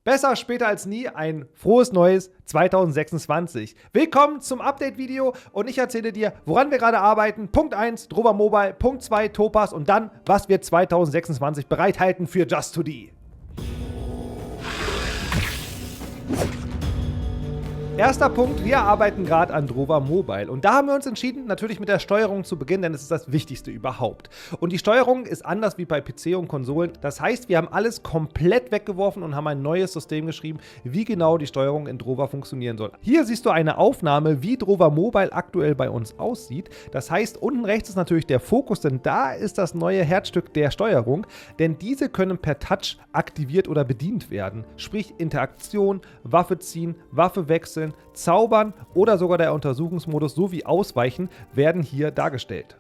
Besser später als nie, ein frohes neues 2026. Willkommen zum Update-Video und ich erzähle dir, woran wir gerade arbeiten. Punkt 1, Drover Mobile, Punkt 2, Topaz und dann, was wir 2026 bereithalten für Just2D. Erster Punkt, wir arbeiten gerade an Drover Mobile und da haben wir uns entschieden, natürlich mit der Steuerung zu beginnen, denn es ist das Wichtigste überhaupt. Und die Steuerung ist anders wie bei PC und Konsolen, das heißt, wir haben alles komplett weggeworfen und haben ein neues System geschrieben, wie genau die Steuerung in Drover funktionieren soll. Hier siehst du eine Aufnahme, wie Drover Mobile aktuell bei uns aussieht. Das heißt, unten rechts ist natürlich der Fokus, denn da ist das neue Herzstück der Steuerung, denn diese können per Touch aktiviert oder bedient werden. Sprich Interaktion, Waffe ziehen, Waffe wechseln, Zaubern oder sogar der Untersuchungsmodus sowie Ausweichen werden hier dargestellt.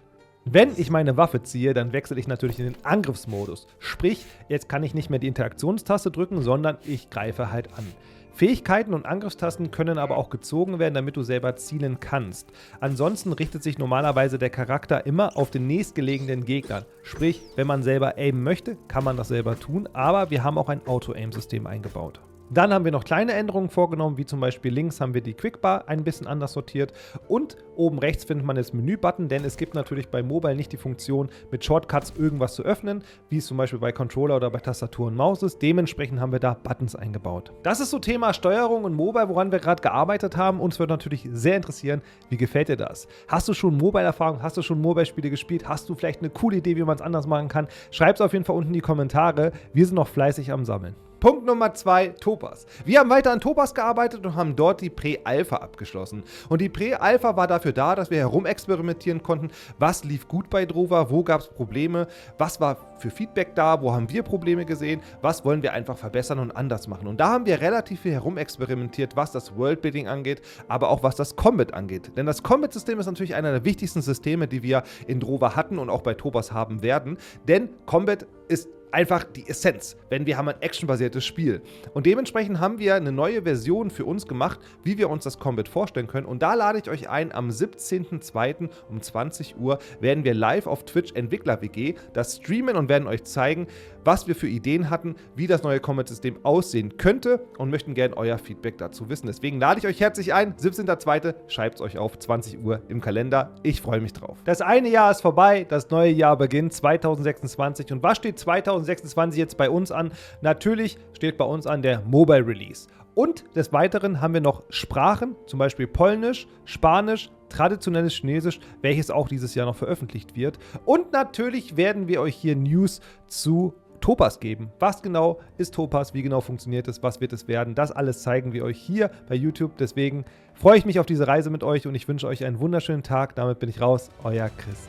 Wenn ich meine Waffe ziehe, dann wechsle ich natürlich in den Angriffsmodus. Sprich, jetzt kann ich nicht mehr die Interaktionstaste drücken, sondern ich greife halt an. Fähigkeiten und Angriffstasten können aber auch gezogen werden, damit du selber zielen kannst. Ansonsten richtet sich normalerweise der Charakter immer auf den nächstgelegenen Gegner. Sprich, wenn man selber aimen möchte, kann man das selber tun, aber wir haben auch ein Auto-Aim-System eingebaut. Dann haben wir noch kleine Änderungen vorgenommen, wie zum Beispiel links haben wir die Quickbar ein bisschen anders sortiert und oben rechts findet man das Menü-Button, denn es gibt natürlich bei Mobile nicht die Funktion, mit Shortcuts irgendwas zu öffnen, wie es zum Beispiel bei Controller oder bei Tastatur und Maus ist. Dementsprechend haben wir da Buttons eingebaut. Das ist so Thema Steuerung und Mobile, woran wir gerade gearbeitet haben. Uns würde natürlich sehr interessieren, wie gefällt dir das? Hast du schon Mobile-Erfahrung? Hast du schon Mobile-Spiele gespielt? Hast du vielleicht eine coole Idee, wie man es anders machen kann? Schreib es auf jeden Fall unten in die Kommentare. Wir sind noch fleißig am Sammeln. Punkt Nummer 2, Topaz. Wir haben weiter an Topaz gearbeitet und haben dort die Prä-Alpha abgeschlossen. Und die Prä-Alpha war dafür da, dass wir herumexperimentieren konnten, was lief gut bei Drover, wo gab es Probleme, was war für Feedback da, wo haben wir Probleme gesehen, was wollen wir einfach verbessern und anders machen. Und da haben wir relativ viel herumexperimentiert, was das Worldbuilding angeht, aber auch was das Combat angeht. Denn das Combat-System ist natürlich einer der wichtigsten Systeme, die wir in Drover hatten und auch bei Topaz haben werden. Denn Combat ist einfach die Essenz, wenn wir haben ein actionbasiertes Spiel. Und dementsprechend haben wir eine neue Version für uns gemacht, wie wir uns das Combat vorstellen können. Und da lade ich euch ein, am 17.02. um 20 Uhr werden wir live auf Twitch Entwickler-WG das streamen und werden euch zeigen, was wir für Ideen hatten, wie das neue Combat-System aussehen könnte und möchten gerne euer Feedback dazu wissen. Deswegen lade ich euch herzlich ein, 17.02. schreibt es euch auf 20 Uhr im Kalender. Ich freue mich drauf. Das eine Jahr ist vorbei, das neue Jahr beginnt 2026. Und was steht 2026 jetzt bei uns an? Natürlich steht bei uns an der Mobile Release. Und des Weiteren haben wir noch Sprachen, zum Beispiel Polnisch, Spanisch, traditionelles Chinesisch, welches auch dieses Jahr noch veröffentlicht wird. Und natürlich werden wir euch hier News zu Topaz geben. Was genau ist Topaz? Wie genau funktioniert es? Was wird es werden? Das alles zeigen wir euch hier bei YouTube. Deswegen freue ich mich auf diese Reise mit euch und ich wünsche euch einen wunderschönen Tag. Damit bin ich raus. Euer Chris.